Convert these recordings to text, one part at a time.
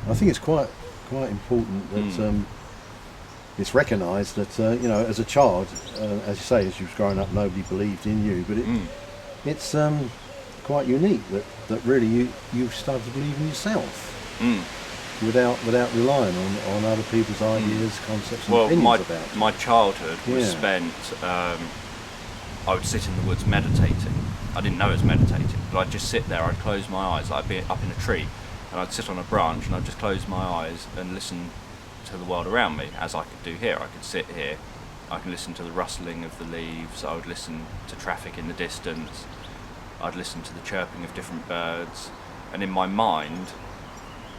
I think it's quite important that it's recognised that as a child, as you say, as you was growing up, nobody believed in you, but it's quite unique that really you started to believe in yourself without relying on other people's ideas, concepts, and opinions about it. My childhood was spent. I would sit in the woods meditating. I didn't know it was meditating, but I'd just sit there. I'd close my eyes. I'd be up in a tree, and I'd sit on a branch, and I'd just close my eyes and listen to the world around me, as I could do here. I could sit here. I can listen to the rustling of the leaves. I would listen to traffic in the distance. I'd listen to the chirping of different birds, and in my mind,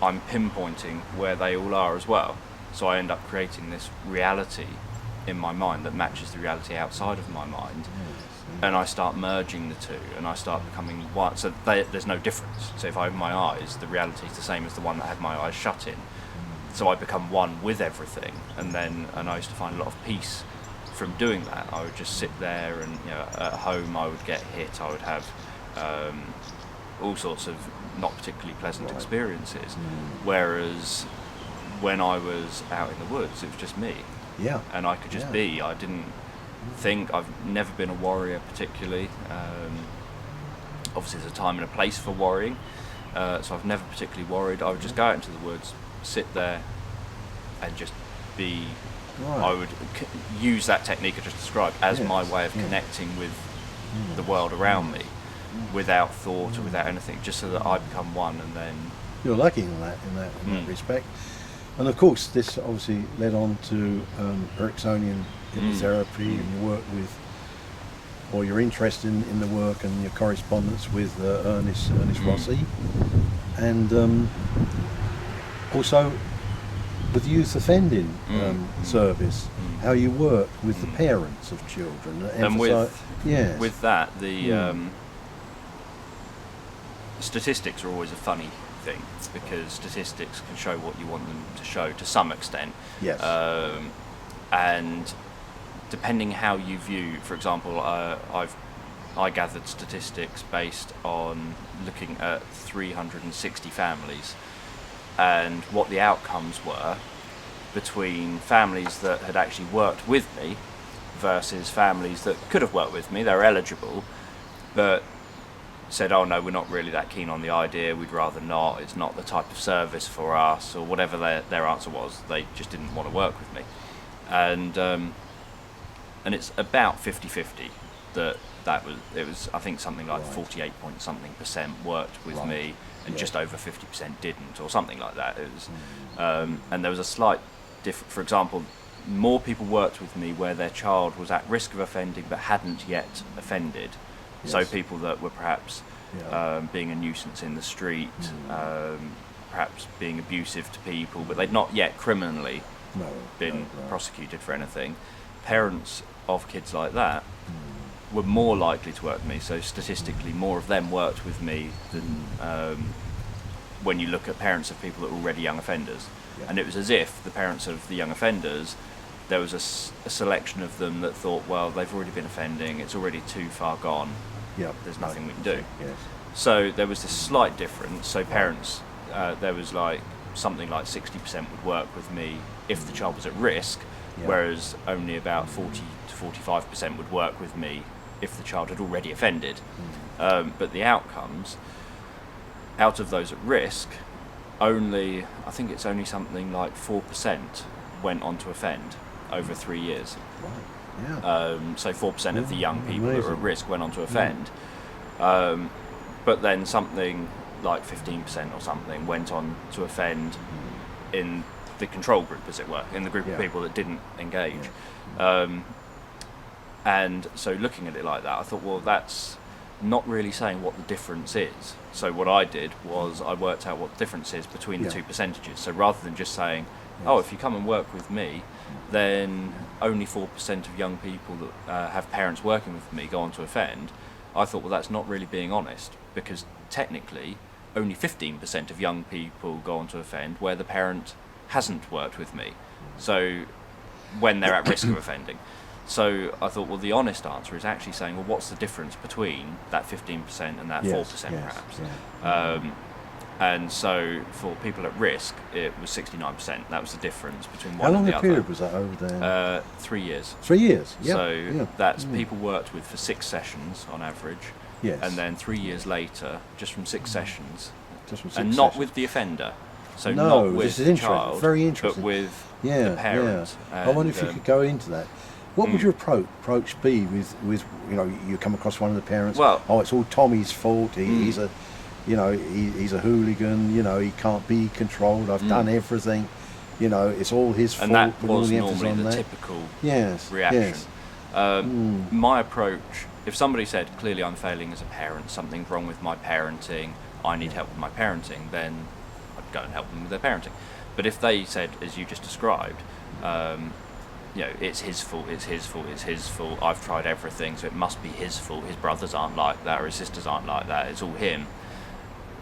I'm pinpointing where they all are as well. So I end up creating this reality in my mind that matches the reality outside of my mind, and I start merging the two, and I start becoming one. So there's no difference. So if I open my eyes, the reality is the same as the one that had my eyes shut in. So I become one with everything, and I used to find a lot of peace from doing that. I would just sit there, and at home I would get hit. I would have all sorts of not particularly pleasant experiences. Whereas when I was out in the woods, it was just me. Yeah. And I could just be. I didn't think. I've never been a warrior particularly. Obviously, there's a time and a place for worrying. So I've never particularly worried. I would just go out into the woods, sit there, and just be. Right. I would use that technique I just described as my way of connecting with the world around me, without thought or without anything, just so that I become one. And then you're lucky in that respect. And of course, this obviously led on to Ericksonian hypnotherapy and your work with, or your interest in the work and your correspondence with Ernest Rossi, and also with youth offending service, how you work with the parents of children. And with that, the statistics are always a funny thing, because statistics can show what you want them to show to some extent. Yes. And depending how you view, for example, I gathered statistics based on looking at 360 families and what the outcomes were between families that had actually worked with me versus families that could have worked with me. They were eligible, but said, oh no, we're not really that keen on the idea, we'd rather not, it's not the type of service for us, or whatever their answer was. They just didn't want to work with me. And it's about 50-50 it was I think something like 48 point something percent worked with me, and just over 50% didn't, or something like that. It was and there was a slight difference. For example, more people worked with me where their child was at risk of offending but hadn't yet offended. So people that were perhaps being a nuisance in the street, perhaps being abusive to people, but they'd not yet criminally been prosecuted for anything. Parents of kids like that were more likely to work with me. So statistically, more of them worked with me than when you look at parents of people that were already young offenders. And it was as if the parents of the young offenders, there was a selection of them that thought, well, they've already been offending, it's already too far gone, there's nothing we can do. So there was this slight difference. So parents, there was something like 60% would work with me if the child was at risk, whereas only about 40 to 45% would work with me if the child had already offended. But the outcomes, out of those at risk, I think it's only something like 4% went on to offend over 3 years. So 4% of the young people that were at risk went on to offend. But then something like 15% or something went on to offend in the control group, as it were, in the group of people that didn't engage. And so looking at it like that, I thought, well, that's not really saying what the difference is. So what I did was I worked out what the difference is between the two percentages. So rather than just saying, oh, if you come and work with me, then only 4% of young people that have parents working with me go on to offend, I thought, well, that's not really being honest, because technically only 15% of young people go on to offend where the parent hasn't worked with me, so when they're at risk of offending. So I thought, well, the honest answer is actually saying, well, what's the difference between that 15% and that 4% perhaps? And so for people at risk, it was 69%. That was the difference between How one long and the a other. period was that over there? 3 years. 3 years. Yeah. So yeah. that's people worked with for 6 sessions on average. Yes. And then 3 years later, just from 6 sessions, Just from 6 and not sessions. with the offender. So No, not with this is the interesting. child, Very but interesting. with Yeah, the parent. yeah. I wonder if you could go into that. What would your approach be with you come across one of the parents? Well- oh, it's all Tommy's fault. He's a, he's a hooligan. He can't be controlled. I've done everything. It's all his fault. And that with all was the emphasis normally on the that. typical Yes, reaction. yes. My approach, if somebody said, clearly I'm failing as a parent, something's wrong with my parenting, I need help with my parenting, then I'd go and help them with their parenting. But if they said, as you just described, it's his fault, it's his fault, it's his fault, I've tried everything, so it must be his fault, his brothers aren't like that, or his sisters aren't like that, it's all him.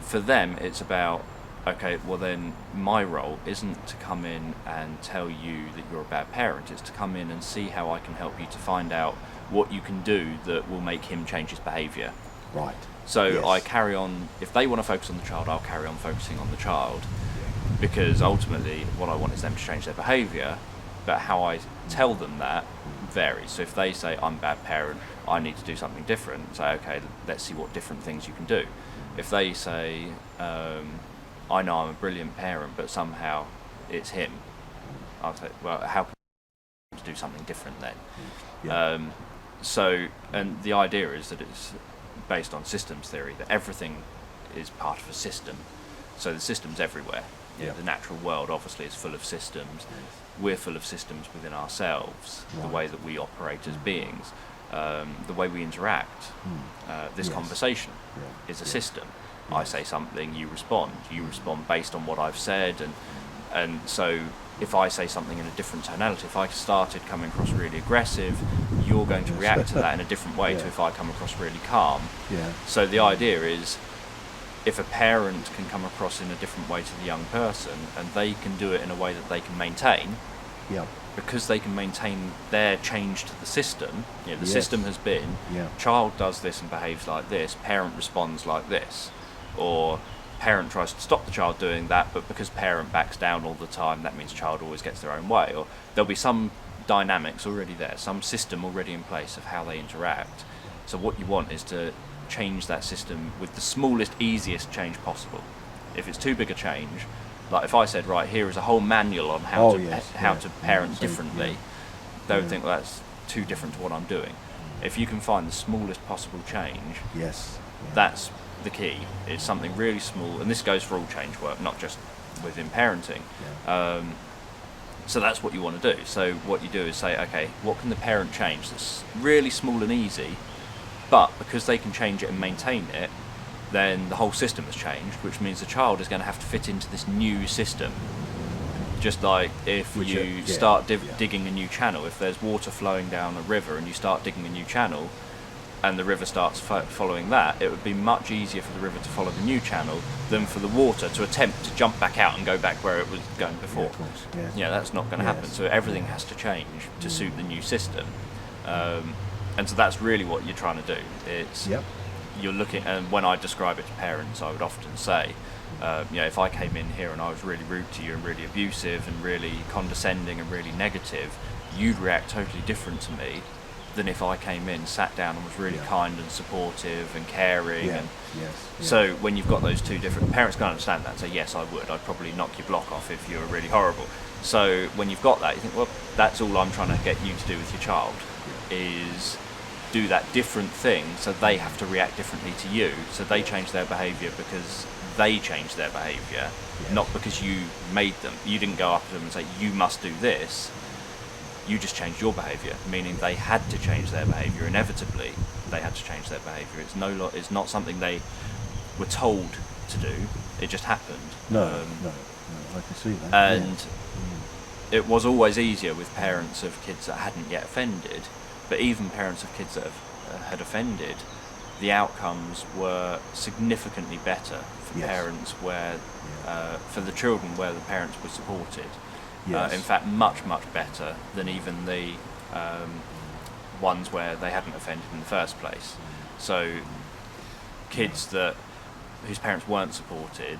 For them, it's about, okay, well then my role isn't to come in and tell you that you're a bad parent, it's to come in and see how I can help you to find out what you can do that will make him change his behaviour. Right. So Yes. I carry on, if they want to focus on the child, I'll carry on focusing on the child, because ultimately what I want is them to change their behaviour, but how I tell them that varies. So if they say, I'm a bad parent, I need to do something different, say, okay, let's see what different things you can do. If they say, I know I'm a brilliant parent, but somehow it's him, I'll say, well, how can I do something different then? Yeah. And the idea is that it's based on systems theory, that everything is part of a system. So the system's everywhere. Yeah. The natural world obviously is full of systems. We're full of systems within ourselves, the way that we operate as beings, the way we interact. This Yes. conversation Yeah. is a system. I say something, you respond based on what I've said, and so if I say something in a different tonality, if I started coming across really aggressive, you're going to react to that in a different way to Yeah. if I come across really calm. Yeah. So the idea is, if a parent can come across in a different way to the young person, and they can do it in a way that they can maintain, Yeah. because they can maintain their change to the system, the Yes. system has been, Yeah. child does this and behaves like this, parent responds like this, or parent tries to stop the child doing that, but because parent backs down all the time, that means child always gets their own way, or there'll be some dynamics already there, some system already in place of how they interact. So what you want is to change that system with the smallest, easiest change possible. If it's too big a change, like if I said, right, here is a whole manual on how Oh, to yes, how yeah. to parent Yeah. differently, they would think, well, that's too different to what I'm doing. If you can find the smallest possible change, Yes. Yeah. that's the key. It's something really small, and this goes for all change work, not just within parenting. So that's what you want to do. So what you do is say, okay, what can the parent change that's really small and easy, but because they can change it and maintain it, then the whole system has changed, which means the child is going to have to fit into this new system. Just like if Which, you yeah, start yeah. digging a new channel, if there's water flowing down a river and you start digging a new channel, and the river starts following that, it would be much easier for the river to follow the new channel than for the water to attempt to jump back out and go back where it was going before. Yeah, of course. Yeah. Yeah, that's not going to happen. Yes. So everything has to change to suit the new system, and so that's really what you're trying to do. It's Yep. you're looking, and when I describe it to parents, I would often say, if I came in here and I was really rude to you and really abusive and really condescending and really negative, you'd react totally different to me than if I came in, sat down and was really Yeah. kind and supportive and caring. Yeah. And Yes. Yeah. so when you've got those two different, parents can understand that and say, yes, I would. I'd probably knock your block off if you were really horrible. So when you've got that, you think, well, that's all I'm trying to get you to do with your child, is do that different thing, so they have to react differently to you, so they change their behaviour because they change their behaviour, not because you made them. You didn't go up to them and say, you must do this. You just changed your behaviour, meaning they had to change their behaviour. Inevitably, they had to change their behaviour. It's not something they were told to do. It just happened. No, I can see that. And it was always easier with parents of kids that hadn't yet offended, but even parents of kids that had offended, the outcomes were significantly better for Yes. parents where, for the children where the parents were supported. Yes. In fact, much, much better than even the ones where they hadn't offended in the first place. So kids whose parents weren't supported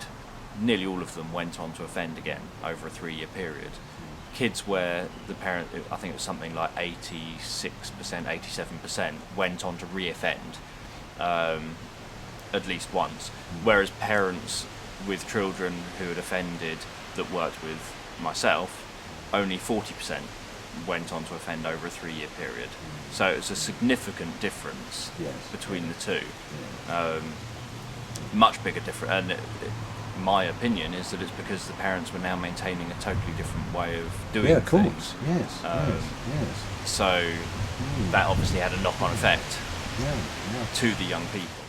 nearly all of them went on to offend again over a 3-year period. Kids where the parent, I think it was something like 86%, 87% went on to re-offend at least once, whereas parents with children who had offended that worked with myself, only 40% went on to offend over a 3-year period. So it's a significant difference between the two. Much bigger difference, and my opinion is that it's because the parents were now maintaining a totally different way of doing Yeah, of things. course. Yes. So that obviously had a knock-on effect Yeah. to the young people.